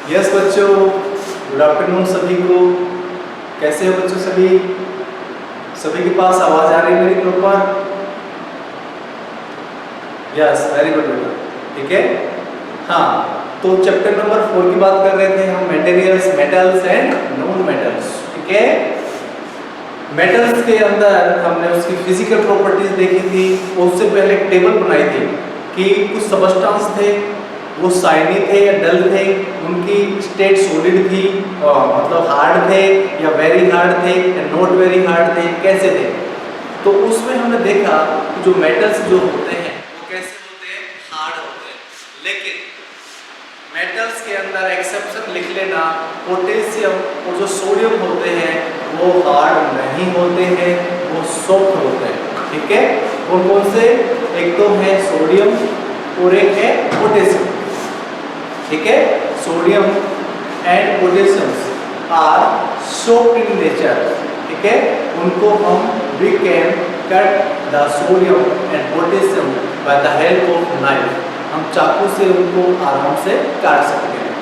Yes बच्चों, good afternoon सभी को। कैसे हो बच्चों सभी? सभी के पास आवाज आ रही है मेरी प्रॉपर? यस, वेरी गुड बेटा। ठीक है। हाँ, तो चैप्टर नंबर 4 की बात कर रहे थे हम, materials, metals and non metals. ठीक है। मेटल्स के अंदर हमने उसकी फिजिकल प्रॉपर्टीज देखी थी। उससे पहले एक टेबल बनाई थी कि कुछ सबस्टेंस थे, वो शाइनी थे या डल थे, उनकी स्टेट सॉलिड थी, मतलब हार्ड थे या वेरी हार्ड थे या नॉट वेरी हार्ड थे, कैसे थे। तो उसमें हमने देखा कि जो मेटल्स जो होते हैं वो कैसे होते हैं, हार्ड होते हैं। लेकिन मेटल्स के अंदर एक्सेप्शन लिख लेना, पोटेशियम और जो सोडियम होते हैं वो हार्ड नहीं होते हैं, वो सॉफ्ट होते हैं। ठीक है। कौन कौन से? एक तो है सोडियम और एक है पोटेशियम। ठीक है। Sodium and potassium are soft in nature. ठीक है। उनको हम we can cut the sodium and potassium by the help of knife. हम चाकू से उनको आराम से काट सकते हैं।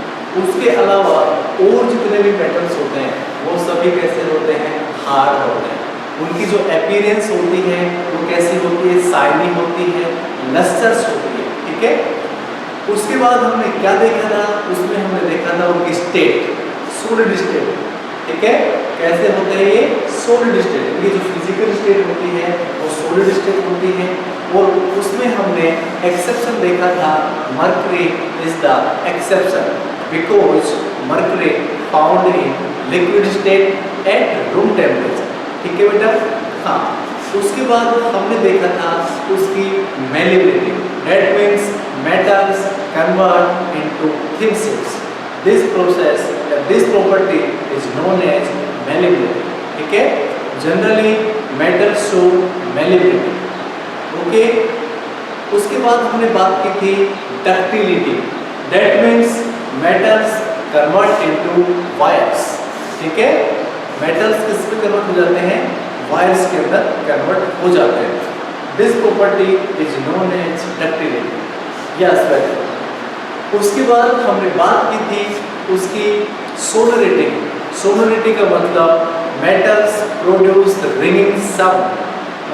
उसके अलावा और जितने भी मेटल्स होते हैं वो सभी कैसे होते हैं, हार्ड होते हैं। उनकी जो अपीयरेंस होती है वो कैसी होती है, शाइनी होती है, लस्टर्स होती है। ठीक है। उसके बाद हमने क्या देखा था? उसमें हमने देखा था उनकी स्टेट, सॉलिड स्टेट। ठीक है। कैसे होते हैं ये? Solid state. इनकी जो फिजिकल स्टेट होती है वो सॉलिड स्टेट होती है। और उसमें हमने एक्सेप्शन देखा था, mercury is the exception because mercury found in liquid state at room temperature. ठीक है बेटा। हाँ, उसके बाद हमने देखा था उसकी malleability, that means metals convert into thin sheets. This process, this property is known as malleability. ठीक है। Generally metals show malleability. Okay. उसके बाद हमने बात की थी ductility. That means metals convert into wires. ठीक है। metals किस में कन्वर्ट हो जाते हैं? wires के अंदर कन्वर्ट हो जाते हैं। This property is known as ductility. Yes very. उसके बाद हमने बात की थी उसकी सोनोरिटी। सोनोरिटी का मतलब मेटल्स प्रोड्यूस रिंगिंग साउंड।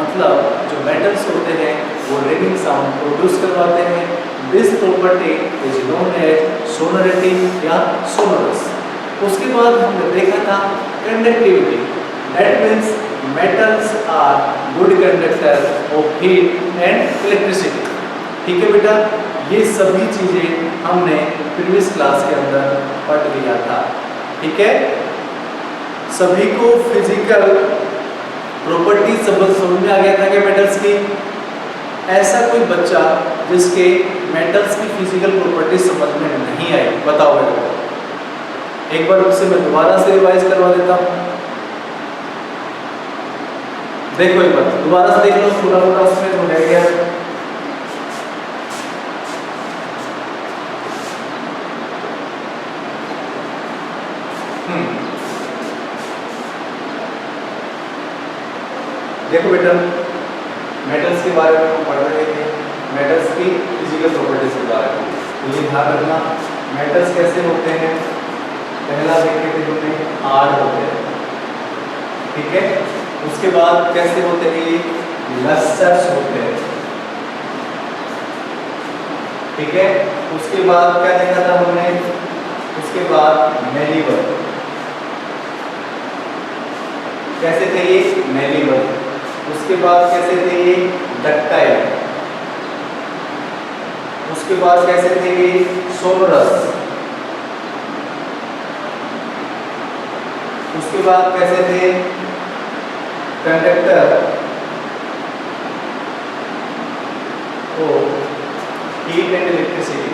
मतलब जो मेटल्स होते हैं वो रिंगिंग साउंड प्रोड्यूस करवाते हैं। This property is known as sonority या सोनोरस। उसके बाद हमने देखा था conductivity. That means metals are good conductor of heat and electricity. ठीक है बेटा। ये सभी चीजें हमने प्रीवियस क्लास के अंदर पढ़ लिया था। ठीक है। सभी को फिजिकल प्रॉपर्टी समझ में आ गया था कि मेटल्स की? ऐसा कोई बच्चा जिसके मेटल्स की फिजिकल प्रॉपर्टी समझ में नहीं आई, बताओ बेटा। एक बार उससे मैं दोबारा से रिवाइज करवा देता हूँ। देखो एक बार दोबारा से देख लो, पूरा पूरा उसमें जो रह गया। देखो बेटा, मेटल्स के बारे में हम पढ़ रहे थे, मेटल्स की फिजिकल प्रॉपर्टीज के बारे में। तो ये ध्यान रखना, मेटल्स कैसे होते हैं। पहला देखे थे हमने, हार्ड होते हैं। ठीक है। उसके बाद कैसे होते हैं ये? लस्टर्स होते हैं। ठीक है। उसके बाद क्या देखा था हमने? उसके बाद मेलिबल। कैसे थे ये? मेलिबल। उसके बाद कैसे थे ये? डक्टाइल। उसके बाद कैसे थे ये? सोनोरस। उसके बाद कैसे थे? कंडक्टर और heat and electricity.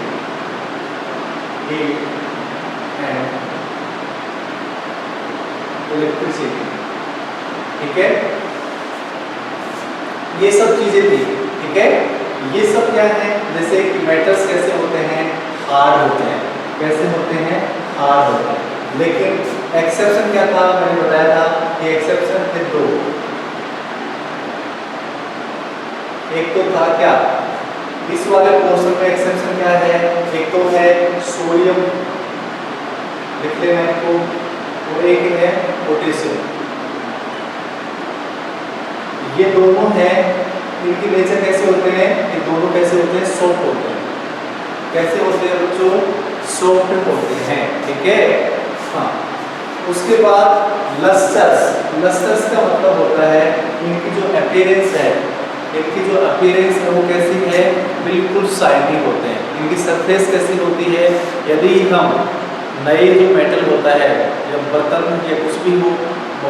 Heat and electricity. ठीक है। ये सब चीजें थी। ठीक है। ये सब क्या है? जैसे कि मेटल्स कैसे होते हैं? हार्ड होते हैं। कैसे होते हैं? हार्ड होते हैं। लेकिन एक्सेप्शन क्या था? मैंने बताया था कि एक्सेप्शन थे दो। एक तो था क्या, इस वाले पोर्शन में एक्सेप्शन क्या है? एक तो है सोडियम लिख लेना इनको। और एक है पोटेशियम। ये दोनों हैं, इनकी नेचर कैसे होते हैं, ये दोनों कैसे होते हैं, सॉफ्ट होते हैं। कैसे होते हैं बच्चों, सॉफ्ट होते हैं, ठीक है। हाँ, उसके बाद लस्टर्स। लस्टर्स का मतलब होता है इनकी जो अपीयरेंस है, इनकी जो अपीयरेंस है वो कैसी है, बिल्कुल शाइनी होते हैं। इनकी सरफेस कैसी होती है, यदि हम नए जो मेटल होता है या बर्तन या कुछ भी हो,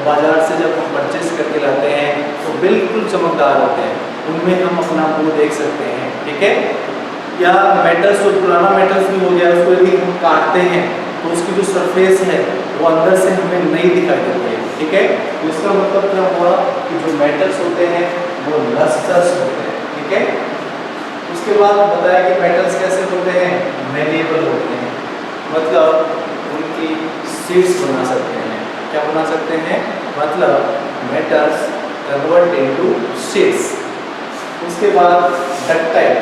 बाजार से जब हम परचेज करके लाते हैं तो बिल्कुल चमकदार होते हैं, उनमें हम अपना वो देख सकते हैं, ठीक है। या मेटल्स, जो पुराना मेटल्स भी हो गया, उसको यदि हम काटते हैं तो उसकी जो सरफेस है वो अंदर से हमें नहीं दिखाई देती है, ठीक है। तो इसका मतलब क्या हुआ कि जो मेटल्स होते हैं वो लस्टर्स होते हैं, ठीक है। उसके बाद बताया कि मेटल्स कैसे होते हैं, मेलेबल होते हैं, मतलब उनकी शीट्स बना सकते हैं। क्या बना सकते हैं, मतलब मेटल्स कन्वर्ट इनटू शीट्स। उसके बाद डक्टाइल।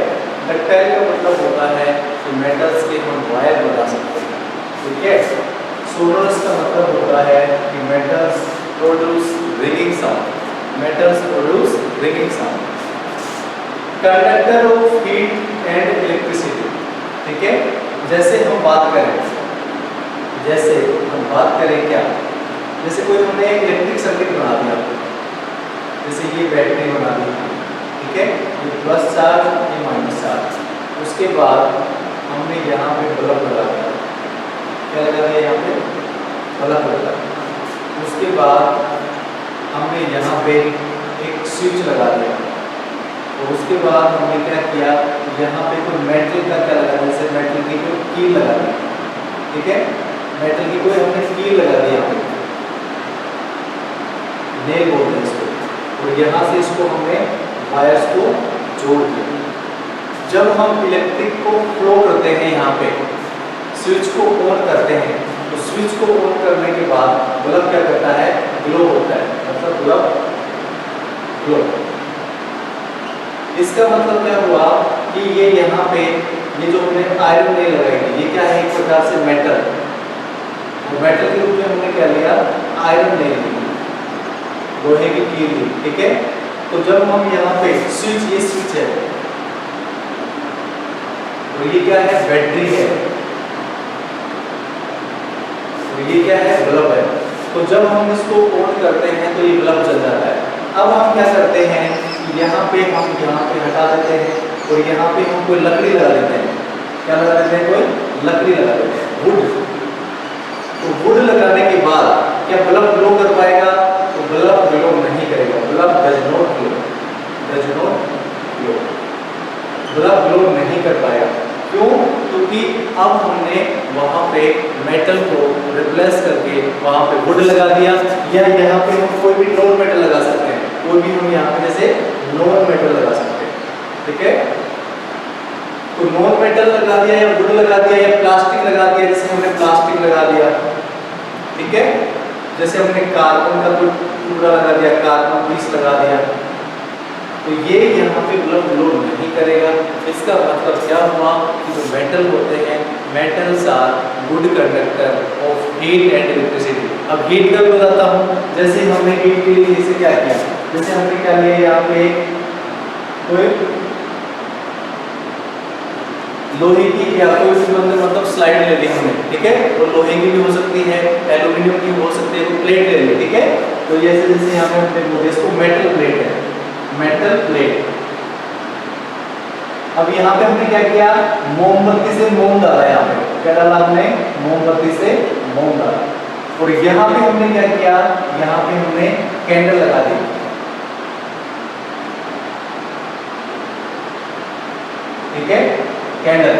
डक्टाइल का मतलब होता है कि मेटल्स के हम वायर बना सकते हैं, ठीक है। सोनोरस का मतलब होता है कि metals produce ringing sound, metals produce ringing sound. Conductor of heat and electricity, ठीक है। जैसे हम बात करें क्या, जैसे कोई हमने एक इलेक्ट्रिक सर्किट बना दिया, जैसे ये बैटरी बना दी, ठीक है, ये प्लस चार्ज, ये माइनस चार्ज। उसके बाद हमने यहाँ पे बल्ब लगा दिया, क्या लगा दिया, यहाँ पे बल्ब लगा दिया। उसके बाद हमने यहाँ पे एक स्विच लगा दिया, और उसके बाद हमने क्या किया, यहाँ पे कोई मेटल का क्या लगा, जैसे मेटल की कोई कील लगा दी, ठीक है, मेटल की कोई हमने कील लगा दी, यहाँ पे नेल बोलते हैं इसको, और यहाँ से इसको हमने वायर्स को जोड़ दिया। जब हम इलेक्ट्रिक को फ्लो करते हैं, यहाँ पे स्विच को ऑन करते हैं, तो स्विच को ऑन करने के बाद बल्ब क्या करता है, ग्लो होता है, मतलब बल्ब ग्लो। इसका मतलब क्या हुआ कि ये यहाँ पे ये जो हमने आयरन नेल लगाई, ये क्या है, एक प्रकार से मेटल, और मेटल के रूप में हमने क्या लिया, आयरन नेल ली, लोहे की कील ली, ठीक है। तो जब हम यहाँ पे स्विच, ये स्विच है, और ये क्या है, बैटरी है, और ये क्या है, बल्ब है। तो जब हम इसको ऑन करते हैं तो ये बल्ब जल जाता है। अब हम क्या करते हैं, यहाँ पे हटा देते हैं, और यहाँ पे हम कोई लकड़ी लगा देते हैं, क्या लगा देते हैं, कोई लकड़ी लगा देते हैं, वुड। तो वुड लगाने के बाद क्या बल्ब ग्लो कर पाएगा, तो बल्ब ग्लो नहीं करेगा, bulb does not glow, bulb glow नहीं कर पाएगा। क्यों, क्योंकि अब हमने वहाँ पे मेटल को रिप्लेस करके वहाँ पे वुड लगा दिया, या यहाँ पे हम कोई भी नॉन मेटल लगा सकते हैं, कोई भी हम यहाँ पे जैसे नॉन मेटल लगा सकते हैं, ठीक है। तो नॉन मेटल लगा दिया, या वुड लगा दिया, या प्लास्टिक लगा दिया, जैसे हमने प्लास्टिक लगा दिया, ठीक है। जैसे हमने कार्बन का कोई टुकड़ा लगा दिया, कार्बन पीस लगा दिया, तो ये यहाँ पे बल्ब ग्लो नहीं करेगा। इसका मतलब क्या हुआ कि जो मेटल होते हैं, metals are good conductor of heat and electricity. अब हीट का भी बताता हूँ, जैसे हमने हीट के लिए इसे क्या किया, जैसे हमने क्या लिया, यहाँ पे कोई लोहे की या कोई मतलब स्लाइड ले ली हमने, ठीक है, वो लोहे की भी हो सकती है, एल्यूमिनियम की हो सकती है, कोई प्लेट ले ली, ठीक है। तो जैसे यहाँ पे हमने बोले इसको मेटल प्लेट है, मेटल प्लेट। अब यहाँ पे हमने क्या किया, मोमबत्ती से मोम डाला, यहाँ पे क्या डाला हमने, मोमबत्ती से मोम डाला, और यहाँ पे हमने क्या किया, यहाँ पे हमने कैंडल लगा दी, ठीक है, कैंडल।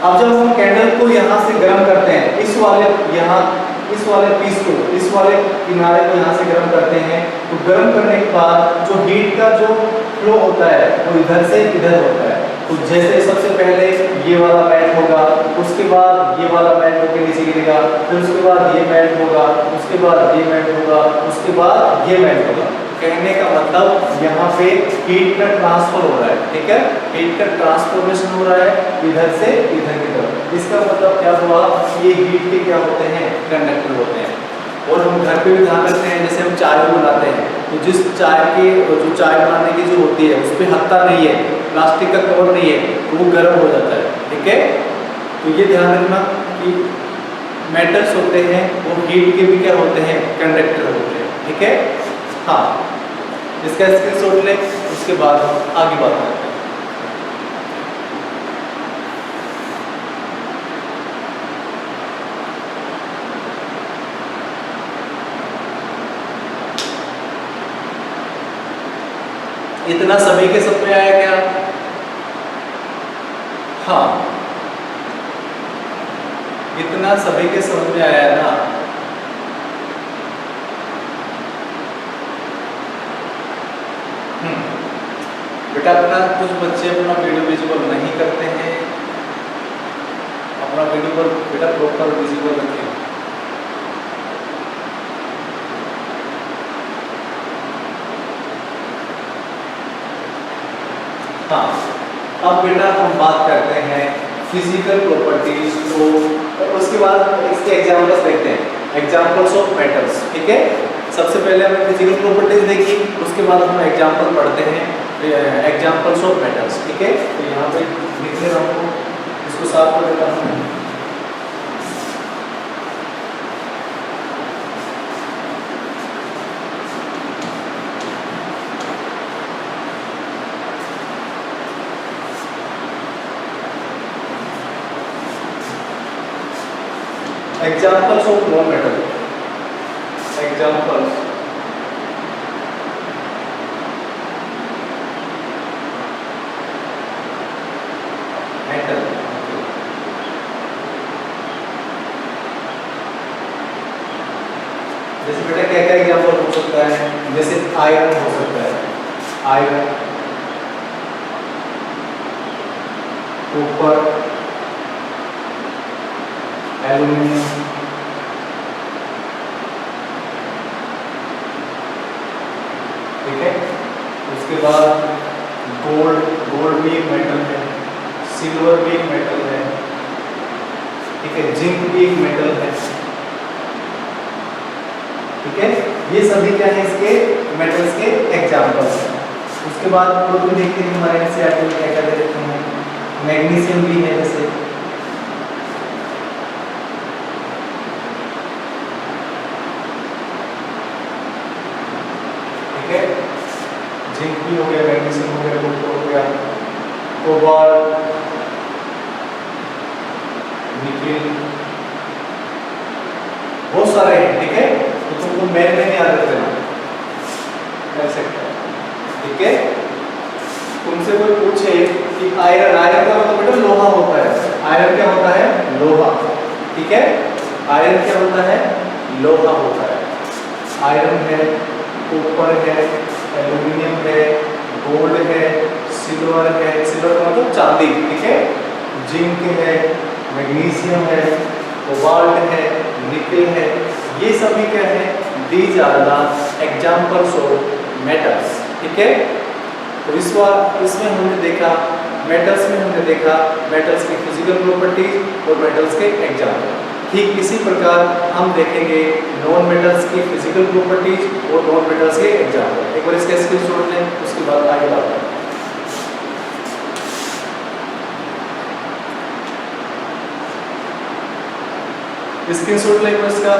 अब जब हम कैंडल को यहाँ से गर्म करते हैं, इस वाले पीस को, इस वाले किनारे को यहाँ से गर्म करते हैं, तो गर्म करने के बाद जो हीट का जो फ्लो होता है वो इधर से इधर होता है। तो जैसे सबसे पहले ये वाला मैट होगा, उसके बाद ये वाला मैट होकर नीचे गिरेगा, फिर उसके बाद ये मैट होगा, उसके बाद ये मैट होगा, उसके बाद ये मैट होगा, कहने का मतलब यहाँ पे हीट का ट्रांसफर हो रहा है, ठीक है, हीट का ट्रांसफॉर्मेशन हो रहा है इधर से इधर की तरफ। इसका मतलब क्या हुआ, ये हीट के क्या होते हैं, कंडक्टर होते हैं। और हम घर पे भी ध्यान रखते हैं, जैसे हम चाय बनाते हैं तो जिस चाय के जो चाय बनाने की जो होती है उस पर हत्ता नहीं है, प्लास्टिक का कवर नहीं है, तो वो गर्म हो जाता है, ठीक है। तो ये ध्यान रखना कि मेटल्स होते हैं वो हीट के भी क्या होते हैं, कंडक्टर होते हैं, ठीक है। हाँ, इसका स्क्रीनशॉट ले, उसके बाद हम आगे बात करते हैं। इतना सभी के समझ में आया क्या? हाँ, इतना सभी के समझ में आया ना? बेटा अपना कुछ बच्चे अपना वीडियो विजुअल नहीं करते हैं, अपना वीडियो बेटा प्रॉपर विजुअल रखें। हाँ, अब बेटा हम बात करते हैं फिजिकल प्रॉपर्टीज को, और उसके बाद इसके एग्जांपल्स देखते हैं, एग्जांपल्स ऑफ मेटल्स, ठीक है। सबसे पहले हमने फिजिकल प्रॉपर्टीज देखी, उसके बाद हम एग्जांपल पढ़ते हैं एग्जांपल्स ऑफ मेटल्स, ठीक है। तो यहाँ पे लिख ले रहा हूँ, इसको साफ कर देता हूँ। Examples of non-metal. Examples. Metal. जैसे बेटा क्या क्या एग्जाम्पल हो सकता है, जैसे आयरन हो सकता है, आयरन, कॉपर, एल्यूमिनियम, ठीक है। उसके बाद गोल्ड, गोल्ड भी एक मेटल है, सिल्वर भी एक मेटल है, ठीक है, जिंक भी एक मेटल है, ठीक है। ये सभी क्या है, इसके मेटल्स के एग्जांपल्स हैं। उसके बाद और भी देखते हैं हमारे एनसीईआरटी में क्या क्या दे रखे हैं, मैग्नीशियम भी है जैसे, जिंक भी हो गया, मैग्नीशियम हो गया, कॉपर हो गया, कोबाल्ट, निकेल, बहुत सारे हैं, ठीक है। तो तुमको मेन में याद रख लेना, ठीक है। तुमसे कोई पूछे कि आयरन, आयरन का मतलब बेटा लोहा होता है, आयरन क्या होता है, लोहा, ठीक है। आयरन क्या होता है, लोहा होता है। आयरन है, कॉपर है, एल्यूमिनियम है, गोल्ड है, सिल्वर है, सिल्वर का मतलब चांदी, ठीक है, जिंक है, मैग्नीशियम है, कोबाल्ट है, निकेल है, ये सभी क्या है, these are the examples of metals, ठीक है। तो इस बार इसमें हमने देखा, मेटल्स में हमने देखा मेटल्स की फिजिकल प्रॉपर्टीज और मेटल्स के एग्जांपल। ठीक इसी प्रकार हम देखेंगे नॉन मेटल्स की फिजिकल प्रॉपर्टीज और नॉन मेटल्स के एग्जांपल। एक बार इसका स्क्रीनशॉट लें, उसके बाद आगे बात करें। स्क्रीनशॉट लें इसका।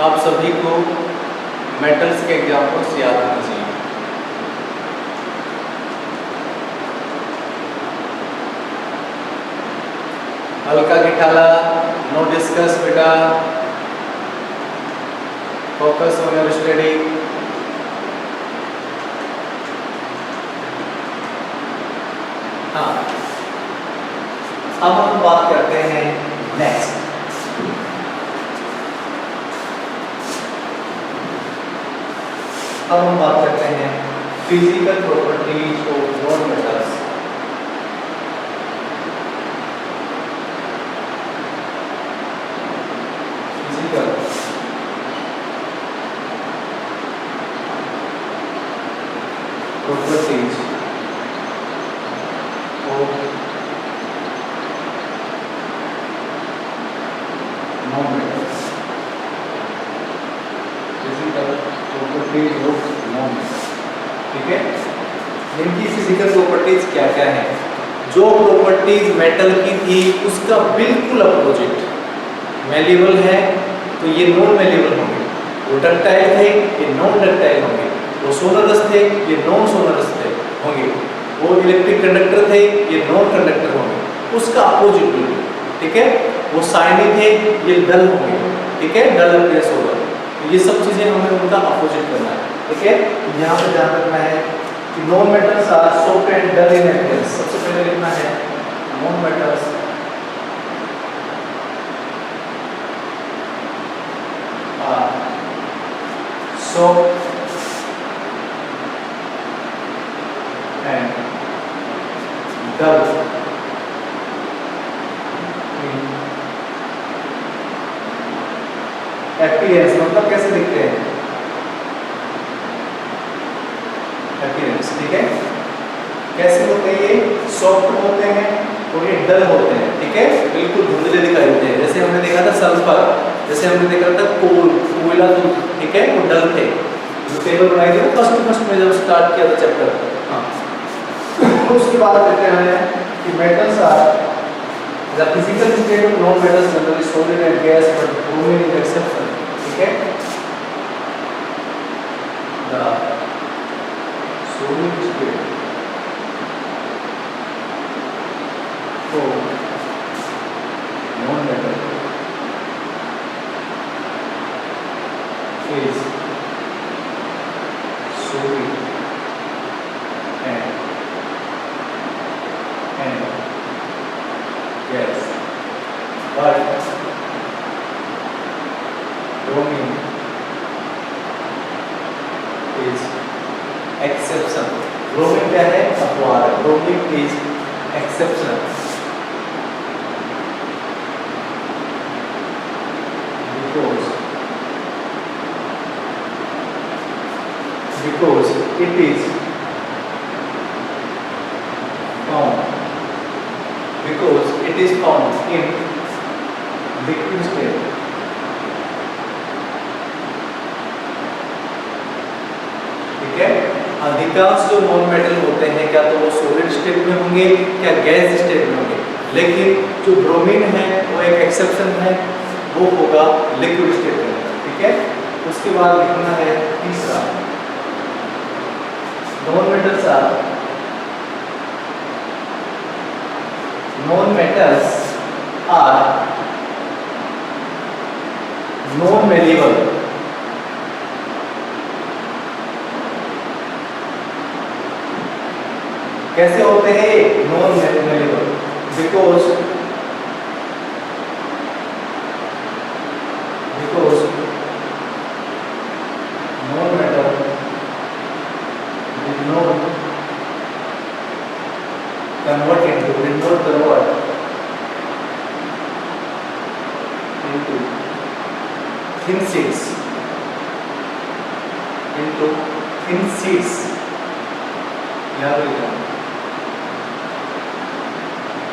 आप सभी को मेटल्स के एग्जांपल्स याद होना चाहिए। हल्का गिठाला, नो डिस्कस बेटा, फोकस ऑन योर स्टडी। हाँ, अब हम बात करते हैं नेक्स्ट। अब हम बात करते हैं physical properties of non metals. Non metals, physical properties of non metals. ठीक है, इनकी फिजिकल प्रॉपर्टीज क्या क्या है? जो प्रॉपर्टीज मेटल की थी उसका बिल्कुल अपोजिट, मेलेबल है तो ये नॉन मेलेबल होंगे, वो डक्टाइल थे ये नॉन डक्टाइल होंगे, वो सोनरस थे ये नॉन सोनरस थे होंगे, वो इलेक्ट्रिक कंडक्टर थे ये नॉन कंडक्टर होंगे, उसका अपोजिट बिल्कुल। ठीक है, वो शाइनी थे ये डल होंगे। ठीक है, डल अपीयरेंस होगा, तो ये सब चीजें हमें उनका अपोजिट करना है। ठीक है, यहाँ पे ध्यान रखना है कि non metals are soft and dull in appearance. सबसे पहले लिखना है non metals are soft and dull appearance, मतलब कैसे दिखते हैं? अपीयरेंस। ठीक है, कैसे होते हैं? ये सॉफ्ट होते हैं और ये डल होते हैं। ठीक है, बिल्कुल धुंधले दिखाई देते हैं। जैसे हमने देखा था सल्फर, जैसे हमने देखा था कोयला, तो ठीक है वो डल थे। जो टेबल बनाई थी फर्स्ट में जब स्टार्ट किया था चैप्टर, हाँ उसके बाद कहते हैं कि metals are the physical state of non metals generally solid and gas but bromine is exception. ठीक है, the solid state for non-metal is solid and gas, but bromine is exception. Bromine क्या है? अपवाद। Bromine is exception because it is found in liquid state। ठीक है, अधिकांश जो non metal होते हैं क्या तो वो सॉलिड स्टेट में होंगे क्या गैस स्टेट में होंगे, लेकिन जो ब्रोमीन है वो एक एक्सेप्शन है, वो होगा लिक्विड स्टेट में। ठीक है, उसके बाद लिखना है तीसरा, non metals are non malleable. कैसे होते हैं ये non malleable? Because non metal did not convert into thin sheets। याद रखना,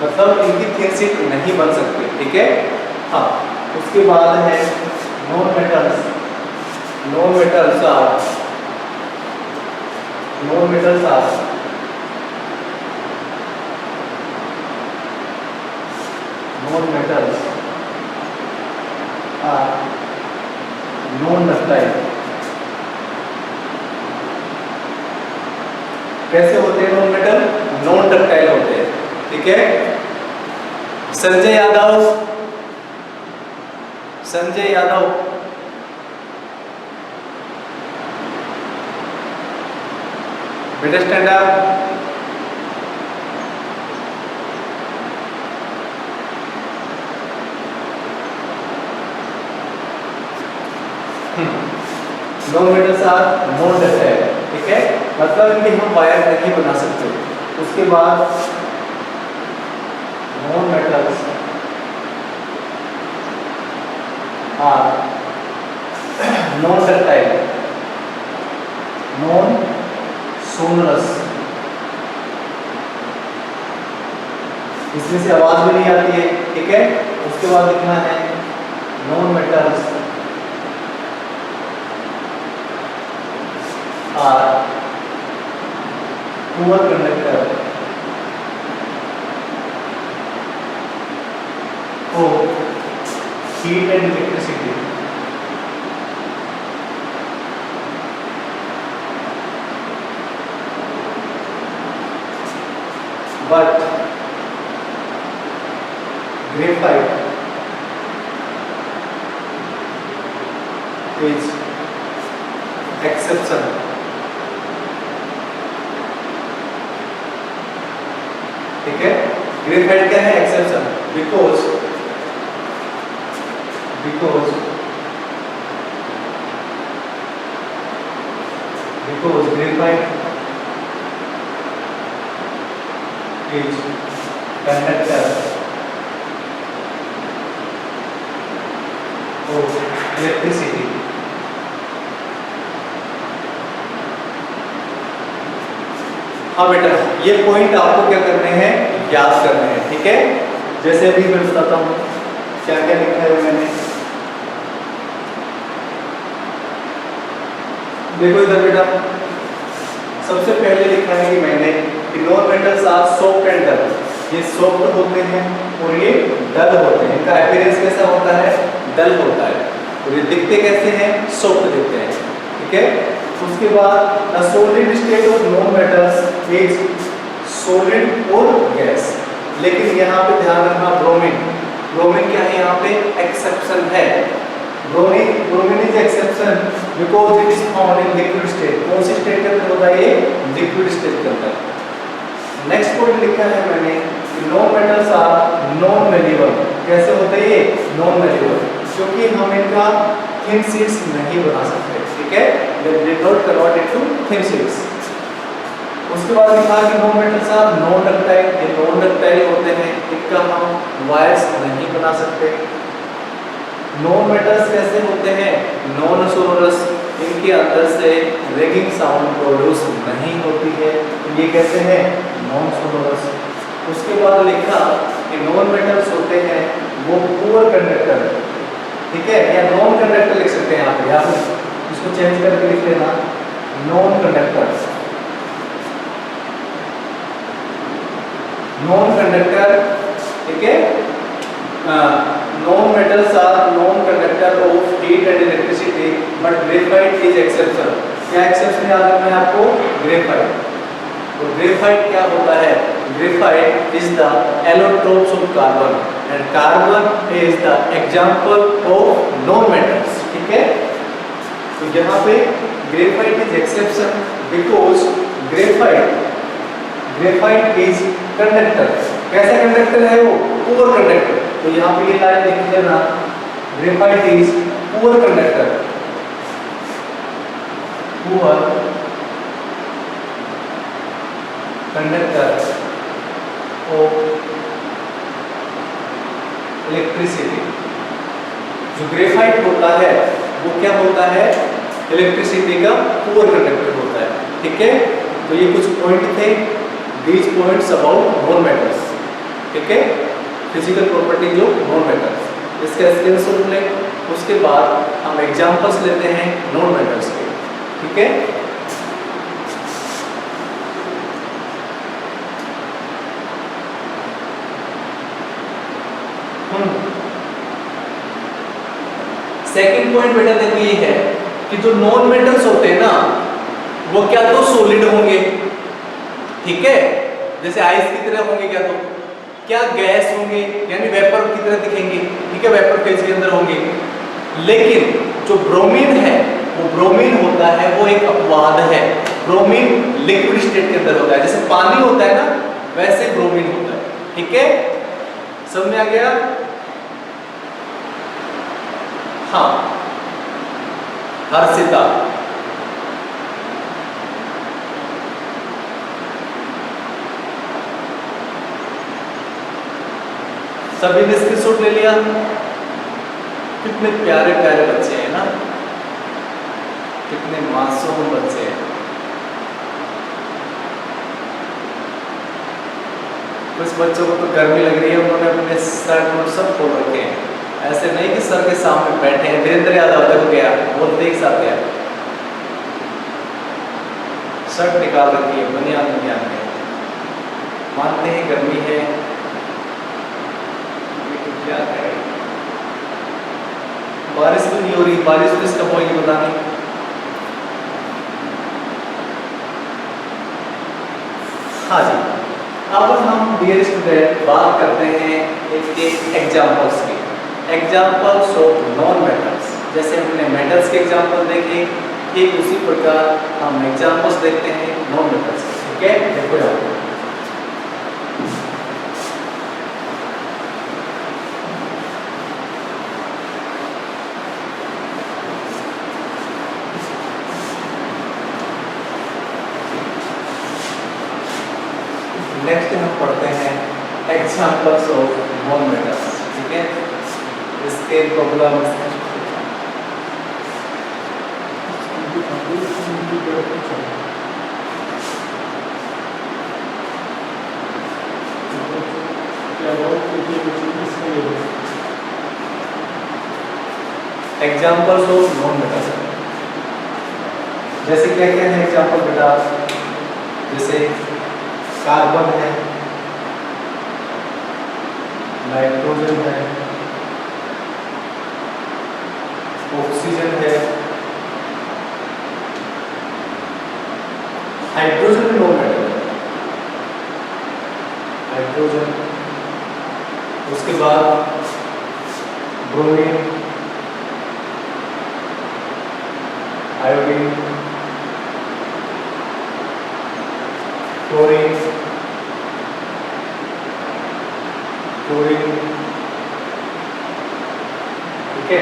मतलब इनकी थिन शीट नहीं बन सकती। ठीक है, हाँ उसके बाद है non metals are non ductile. कैसे होते हैं नॉन मेटल? नॉन डक्टाइल होते हैं। ठीक है, संजय यादव बेटा stand up. Non metals are non ductile. ठीक है, मतलब इनके हम वायर नहीं बना सकते। उसके बाद non metals are non ductile, non sonorous. इसमें से आवाज भी नहीं आती है। ठीक है, उसके बाद लिखना है known metals are poor conductor of heat and electricity. But graphite is exception. ठीक है, ग्रेफाइट क्या है? Exception. Because graphite is conductor of electricity. हाँ बेटा, ये पॉइंट आपको क्या करने हैं? याद करने हैं. ठीक है, जैसे अभी मैं बताता हूँ क्या क्या लिखा है मैंने. देखो इधर बेटा, सबसे पहले लिखा है कि मैंने non metals are soft and dull. ये सॉफ्ट होते हैं और ये डल होते हैं. इनका अपीयरेंस कैसा होता है? डल होता है. और ये दिखते कैसे हैं? सॉफ्ट दिखते हैं. ठीक है, उसके बाद the solid state of non metals is solid और गैस. लेकिन यहाँ पे ध्यान रखना, ब्रोमीन क्या है? यहाँ पे एक्सेप्शन है. Bromine is exception because it is found in liquid state. कौन सी स्टेट के अंदर होता है? ये लिक्विड स्टेट के अंदर. नेक्स्ट पॉइंट लिखा है मैंने, नॉन मेटल्स आर नॉन मैल्यूएबल. कैसे होते हैं ये? नॉन मैल्यूएबल, क्योंकि हम इनका थिन शीट्स नहीं बना सकते. ठीक है, they did not convert it to thin sheets. उसके बाद लिखा कि non metals are non ductile. ये नॉन डक्टाइल होते हैं, इनका हम वायर्स नहीं बना सकते. नॉन मेटल्स कैसे होते हैं? Non sonorous. इनके अंदर से रिंगिंग साउंड प्रोड्यूस नहीं होती है. ये कैसे हैं? Non sonorous. उसके बाद लिखा कि नॉन मेटल्स होते हैं वो पुअर कंडक्टर. ठीक है, या नॉन कंडक्टर लिख सकते हैं आप. यहाँ पे इसको चेंज करके लिख लेना, नॉन कंडक्टर. Non conductor. ठीक है, non metals are non conductor of heat and electricity but graphite is exception. क्या एक्सेप्शन याद रखना है आपको? ग्रेफाइट. तो ग्रेफाइट क्या होता है? Graphite is the allotropes of carbon and carbon is the example of non metals. ठीक है, तो यहाँ पे graphite is exception because graphite is conductor. कैसा कंडक्टर है वो? Poor conductor. तो यहाँ पे ये लाइन लिख लेना, graphite is poor conductor. Poor conductor of electricity. जो ग्रेफाइट होता है वो क्या होता है? इलेक्ट्रिसिटी का पुअर कंडक्टर होता है. ठीक है, तो ये कुछ पॉइंट थे, these points about non metals. ठीक है, physical properties of non metals. इसका स्क्रीनशॉट लें. उसके बाद हम एग्जांपल्स लेते हैं नॉन मेटल्स के. ठीक है, सेकंड पॉइंट बेटा देखो ये है कि जो नॉन मेटल्स होते हैं ना वो क्या तो सॉलिड होंगे. ठीक है, जैसे आइस की तरह होंगे, क्या गैस होंगे यानी वेपर की तरह दिखेंगे. ठीक है, वेपर फेज के अंदर होंगे. लेकिन जो ब्रोमीन है वो ब्रोमीन होता है वो एक अपवाद है. ब्रोमीन लिक्विड स्टेट के अंदर होता है. जैसे पानी होता है ना वैसे ब्रोमीन होता है. ठीक है, समझ में आ गया? हाँ, हर्षिता. सभी ने स्क्रीनशॉट ले लिया. कितने प्यारे प्यारे बच्चे हैं ना, कितने मासूम बच्चे हैं. कुछ बच्चों को तो गर्मी लग रही है, उन्होंने अपने शर्ट और सब खोल रखे हैं. ऐसे नहीं नहीं कि सर के सामने बैठे हैं। वीरेंद्र यादव देखो गया, बोलते एक साथ गया, शर्ट निकाल रखी है, बनियान बनियान है, मानते हैं गर्मी है, क्या करें, बारिश भी नहीं हो रही, बारिश भी कब होगी पता नहीं। हाँ जी, अब हम डियर स्टूडेंट बात करते हैं एक एग्जाम्पल्स की, एग्जाम्पल्स ऑफ नॉन मेटल्स। जैसे हमने मेटल्स के एग्जाम्पल देखे, ठीक उसी प्रकार हम एग्जाम्पल्स देखते हैं नॉन मेटल्स के। ठीक है, देखो यहाँ नेक्स्ट हम पढ़ते हैं एग्जाम्पल्स ऑफ नॉन मेटल्स। ठीक है, इसके problem examples of non metals, जैसे क्या क्या है एग्जाम्पल बेटा, जैसे कार्बन है, नाइट्रोजन है, ऑक्सीजन है, हाइड्रोजन नॉन मेटल है, हाइड्रोजन, उसके बाद ब्रोमीन, आयोडीन, क्लोरीन, ठीक है,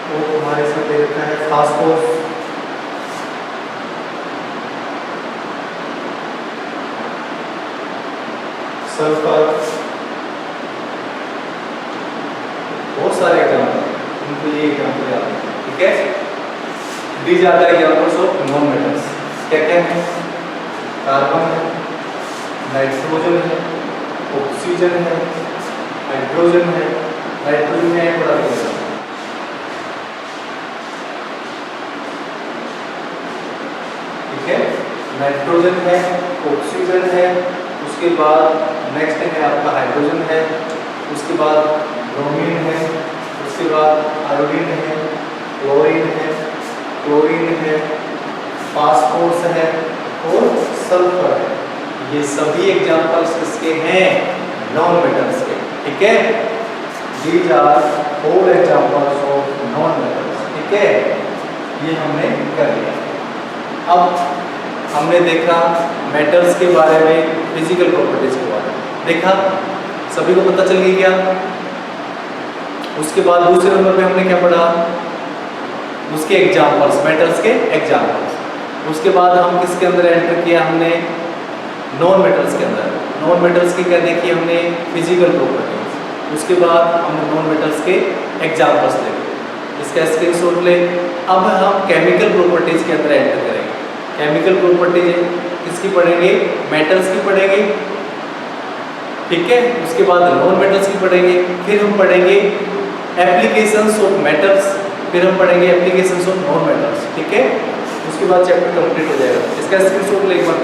वो हमारे साथ दे रखा है फास्फोरस, सल्फर, बहुत सारे एग्जाम्पल, उनको ये एग्जाम्पल याद है। ठीक है, दी जाता है एग्जाम्पल्स ऑफ नॉन मेटल्स, क्या क्या है, कार्बन है, नाइट्रोजन है, ऑक्सीजन है, हाइड्रोजन है, नाइट्रोजन है बड़ा है, ठीक है, नाइट्रोजन है, ऑक्सीजन है, उसके बाद नेक्स्ट है आपका हाइड्रोजन है, उसके बाद ब्रोमीन है, उसके बाद आयोडीन है, क्लोरीन है, फास्फोरस है और सल्फर है। ये सभी एग्जांपल्स किसके हैं, नॉन मेटल्स के। ठीक है, these are four examples of non metals. ठीक है, ये हमने कर लिया। अब हमने देखा मेटल्स के बारे में, फिजिकल प्रॉपर्टीज के बारे में देखा, सभी को पता चल गई क्या। उसके बाद दूसरे नंबर पे हमने क्या पढ़ा, उसके एग्जांपल्स, मेटल्स के एग्जांपल्स। उसके बाद हम किसके अंदर एंटर किया, हमने नॉन मेटल्स के अंदर। नॉन मेटल्स की क्या देखी हमने, फिजिकल प्रॉपर्टीज। उसके बाद हमने नॉन मेटल्स के एग्जांपल्स देखे, इसका स्क्रीनशॉट ले। अब हम केमिकल प्रॉपर्टीज के अंदर एंटर करेंगे। केमिकल प्रॉपर्टीज किसकी पढ़ेंगे, मेटल्स की पढ़ेंगे। ठीक है, उसके बाद नॉन मेटल्स की पढ़ेंगे, फिर हम पढ़ेंगे एप्लीकेशंस ऑफ मेटल्स, फिर हम पढ़ेंगे एप्लीकेशंस ऑफ नॉन मेटल्स। ठीक है, उसके बाद चैप्टर कंप्लीट हो जाएगा। इसका स्क्रीनशॉट ले एक बार।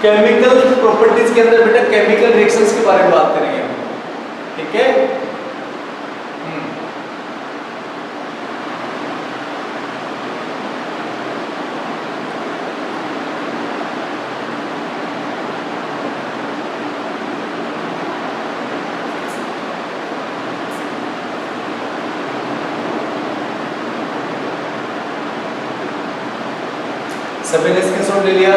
केमिकल प्रॉपर्टीज के अंदर बेटा केमिकल रिएक्शंस के बारे में बात करेंगे हम। ठीक है, सभी ने स्क्रीनशॉट ले लिया।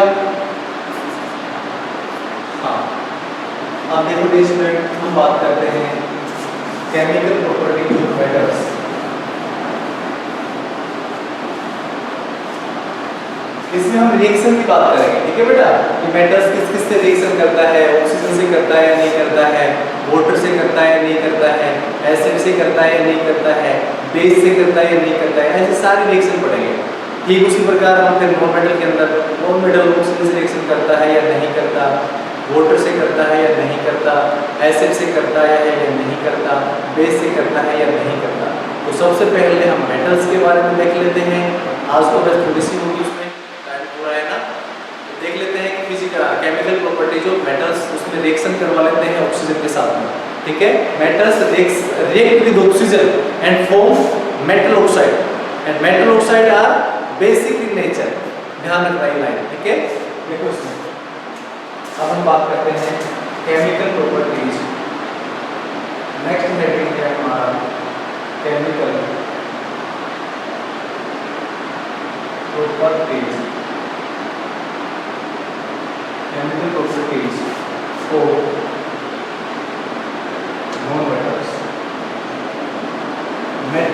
हाँ, अब देखो डियर स्टूडेंट, हम बात करते हैं केमिकल प्रॉपर्टी ऑफ मेटल्स। इसमें हम रिएक्शन की बात करेंगे। ठीक है बेटा, कि मेटल्स किस किस से रिएक्शन करता है, ऑक्सीजन से करता है या नहीं करता है, वाटर से करता है या नहीं करता है, एसिड से करता है या नहीं करता है, बेस से करता है या नहीं करता है, ऐसे सारे रिएक्शन पढ़ेंगे। ठीक उसी प्रकार हम फिर नॉन मेटल के अंदर, नॉन मेटल ऑक्सीजन से रिएक्शन करता है या नहीं करता, वाटर से करता है या नहीं करता, एसिड से करता है या नहीं करता, बेस से करता है या नहीं करता। तो सबसे पहले हम मेटल्स के बारे में देख लेते हैं। आज तो बस थोड़ी सी होगी, उसमें टाइम पूरा है ना, तो देख लेते हैं कि physical chemical properties of metals, उसमें रिएक्शन करवा लेते हैं ऑक्सीजन के साथ में। ठीक है, metals react with oxygen and form metal oxide, and metal oxide are basic in nature. ध्यान रखना ये लाइन। ठीक है, देखो इसमें अब हम बात करते हैं केमिकल प्रॉपर्टीज। नेक्स्ट हेडिंग है हमारा chemical properties, chemical properties for non metals.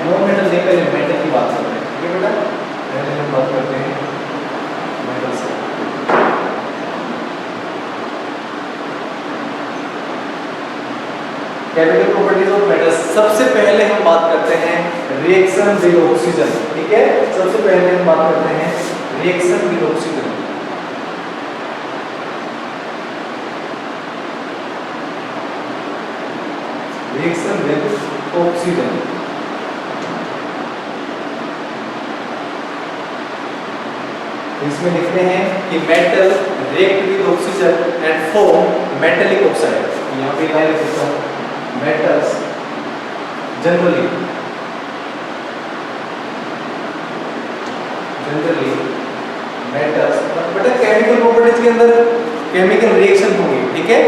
Non metal नहीं, पहले मेटल की बात करते हैं। ठीक है बेटा, पहले हम बात करते हैं मेटल से। केमिकल प्रॉपर्टीज ऑफ मेटल्स, सबसे पहले हम बात करते हैं रिएक्शन विद ऑक्सीजन। ठीक है, सबसे पहले हम बात करते हैं reaction with oxygen. Reaction with oxygen, इसमें लिखते हैं कि metal react with oxygen and form metallic oxide. यहाँ पे लाइन लिखता हूँ, मेटल्स जनरली मेटल्स, बेटा केमिकल प्रॉपर्टीज के अंदर केमिकल रिएक्शन होगी। ठीक है,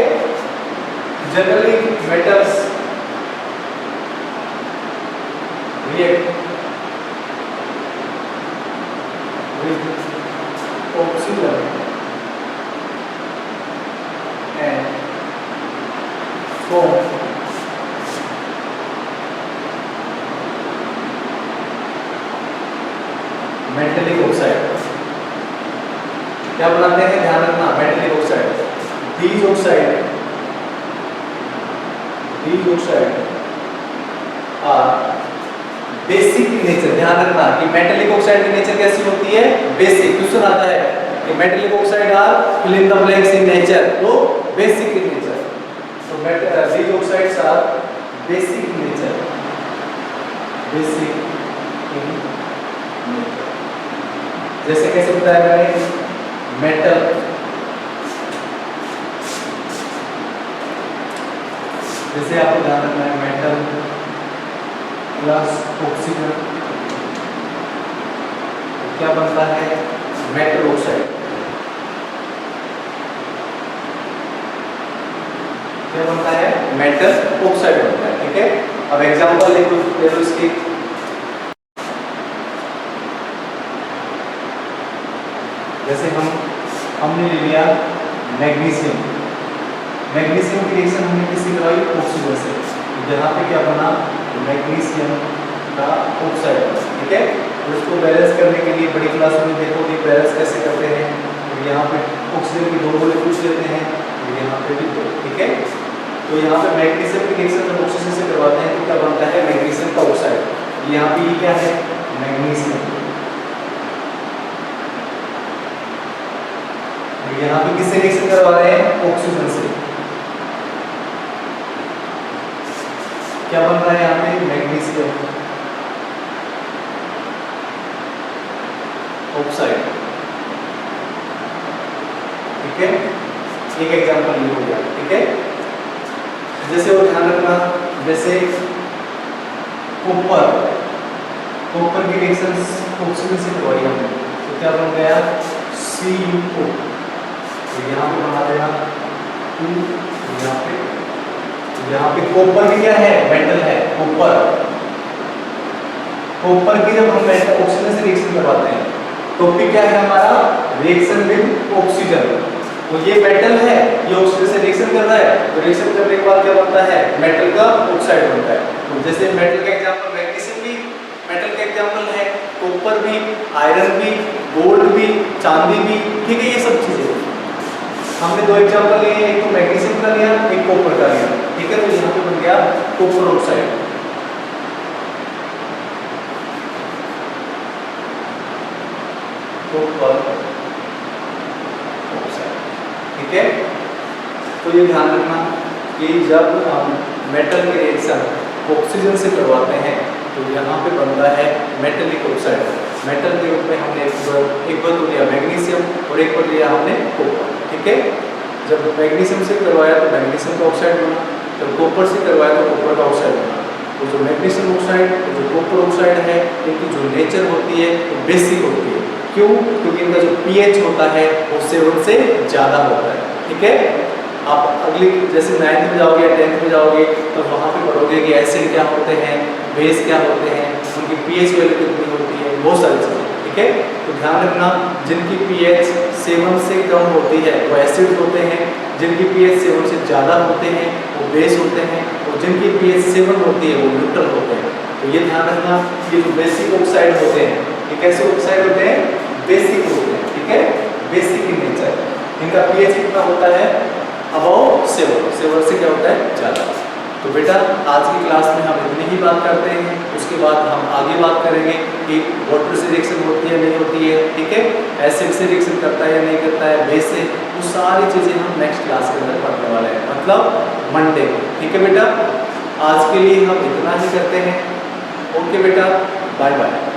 generally metals react with oxygen and form metallic oxide. क्या बनाते हैं, ध्यान रखना, metallic oxide. these oxide are basic in nature. ध्यान रखना कि मेटेलिक ऑक्साइड की नेचर कैसी होती है, बेसिक। क्वेश्चन आता है कि metallic oxide are fill in the blanks in nature, तो बेसिक इन नेचर। तो these oxides are basic in nature, basic in nature। जैसे कैसे बताया मैंने, मेटल जैसे आपको ध्यान रखना है, मेटल प्लस ऑक्सीजन क्या बनता है, मेटल ऑक्साइड। क्या बनता है, मेटल ऑक्साइड बनता है। ठीक है, अब एग्जांपल देखो इसकी। जैसे हमने ले लिया मैग्नीशियम, मैग्नीशियम की रिएक्शन हमने किससे करवाई, ऑक्सीजन से। यहाँ पे क्या बना, मैग्नीशियम का ऑक्साइड। ठीक है, तो इसको बैलेंस करने के लिए बड़ी क्लास में देखो कि बैलेंस कैसे करते हैं। तो यहाँ पे ऑक्सीजन की 2 मोल पूछ लेते हैं, और यहाँ पे भी 2। ठीक है, तो यहाँ पे मैग्नीशियम की रिएक्शन जब ऑक्सीजन से करवाते हैं तो क्या बनता है, मैग्नीशियम का ऑक्साइड। यहाँ पे ये क्या है, मैग्नीशियम। यहाँ पे किससे रिएक्शन करवा रहे हैं, ऑक्सीजन से। क्या बन रहा है यहाँ पे, मैग्नीशियम ऑक्साइड। ठीक है, एक एग्जांपल ये हो गया। ठीक है, जैसे वो ध्यान रखना, जैसे कॉपर की रिएक्शन ऑक्सीजन से करवाई हमने, तो क्या बन गया, CuO। तो यहाँ पे बना देना 2, यहाँ पे कॉपर की क्या है, मेटल है कॉपर की जब हम ऑक्सीजन से रिएक्शन करवाते हैं टॉपिक क्या है हमारा, रिएक्शन विद ऑक्सीजन। तो ये मेटल है, ये ऑक्सीजन से रिएक्शन कर रहा है, तो रिएक्शन करने के बाद क्या बनता है, मेटल का ऑक्साइड बनता है। तो जैसे मेटल का एग्जांपल मैग्नीशियम भी मेटल का एग्जांपल है, कॉपर भी, आयरन भी, गोल्ड भी, चांदी भी। ठीक है, ये सब चीजें हमने 2 एग्जांपल लिए, एक तो मैग्नीशियम का लिया, एक कॉपर का लिया। ठीक है, तो यहाँ पे बन गया कॉपर ऑक्साइड। Copper oxide. ठीक है, तो ये ध्यान रखना कि जब हम मेटल के रिएक्शन ऑक्सीजन से करवाते हैं तो यहाँ पे बनता है मेटेलिक ऑक्साइड। मेटल के रूप में हमने एक बार तो लिया मैग्नीशियम और एक बार लिया हमने कॉपर। ठीक है, जब मैग्नीशियम से करवाया तो मैग्नीशियम का ऑक्साइड बना, जब कॉपर से करवाया तो कॉपर का ऑक्साइड बना। तो जो मैग्नीशियम ऑक्साइड और जो कॉपर ऑक्साइड है इनकी जो नेचर होती है वो बेसिक होती है। क्यों? क्योंकि इनका जो पीएच होता है वो 7 से ज़्यादा होता है। ठीक है, आप अगली जैसे 9th में जाओगे या 10th में जाओगे तो वहाँ पे पढ़ोगे कि एसिड क्या होते हैं, बेस क्या होते हैं, उनकी पीएच वैल्यू कितनी होती है, बहुत सारी चीज़ें। ठीक है, तो ध्यान रखना जिनकी पीएच 7 से कम होती है वो एसिड होते हैं, जिनकी पीएच 7 से ज़्यादा होते हैं वो बेस होते हैं, और जिनकी पीएच 7 होती है वो न्यूट्रल होते हैं। तो ये ध्यान रखना ये जो बेसिक ऑक्साइड होते हैं ये कैसे ऑक्साइड होते हैं? बेसिक होते हैं। ठीक है, बेसिक इन नेचर। इनका पीएच कितना होता है? अबाउट 7 से क्या होता है? ज़्यादा। तो बेटा आज की क्लास में हम इतनी ही बात करते हैं, उसके बाद हम आगे बात करेंगे कि वाटर से रिएक्शन होती है नहीं होती है। ठीक है, एसिड से रिएक्शन करता है या नहीं करता है, बेस से, वो सारी चीज़ें हम नेक्स्ट क्लास के अंदर पढ़ने वाले हैं, मतलब मंडे। ठीक है बेटा, आज के लिए हम इतना ही करते हैं। ओके बेटा, बाय बाय।